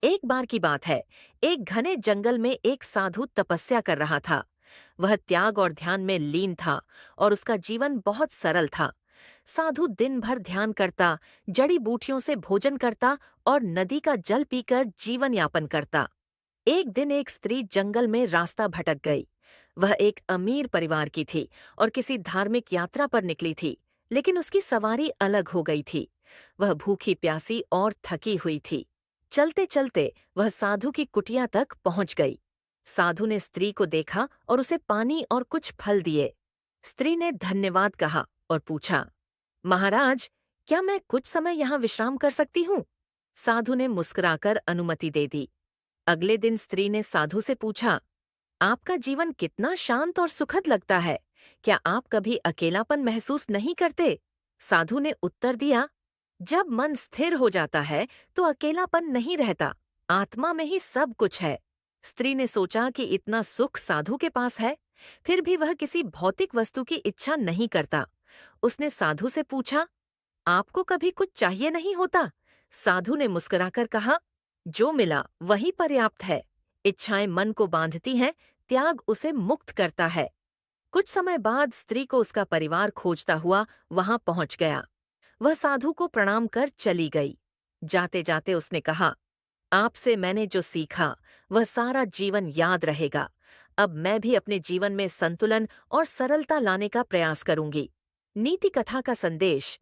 एक बार की बात है, एक घने जंगल में एक साधु तपस्या कर रहा था। वह त्याग और ध्यान में लीन था और उसका जीवन बहुत सरल था। साधु दिन भर ध्यान करता, जड़ी बूटियों से भोजन करता और नदी का जल पीकर जीवन यापन करता। एक दिन एक स्त्री जंगल में रास्ता भटक गई। वह एक अमीर परिवार की थी और किसी धार्मिक यात्रा पर निकली थी, लेकिन उसकी सवारी अलग हो गई थी। वह भूखी प्यासी और थकी हुई थी। चलते चलते वह साधु की कुटिया तक पहुंच गई। साधु ने स्त्री को देखा और उसे पानी और कुछ फल दिए। स्त्री ने धन्यवाद कहा और पूछा, महाराज, क्या मैं कुछ समय यहाँ विश्राम कर सकती हूँ? साधु ने मुस्कुराकर अनुमति दे दी। अगले दिन स्त्री ने साधु से पूछा, आपका जीवन कितना शांत और सुखद लगता है। क्या आप कभी अकेलापन महसूस नहीं करते? साधु ने उत्तर दिया, जब मन स्थिर हो जाता है तो अकेलापन नहीं रहता, आत्मा में ही सब कुछ है। स्त्री ने सोचा कि इतना सुख साधु के पास है, फिर भी वह किसी भौतिक वस्तु की इच्छा नहीं करता। उसने साधु से पूछा, आपको कभी कुछ चाहिए नहीं होता? साधु ने मुस्कुराकर कहा, जो मिला वही पर्याप्त है। इच्छाएं मन को बांधती हैं, त्याग उसे मुक्त करता है। कुछ समय बाद स्त्री को उसका परिवार खोजता हुआ वहां पहुंच गया। वह साधु को प्रणाम कर चली गई। जाते जाते उसने कहा, आपसे मैंने जो सीखा वह सारा जीवन याद रहेगा। अब मैं भी अपने जीवन में संतुलन और सरलता लाने का प्रयास करूंगी। नीति कथा का संदेश: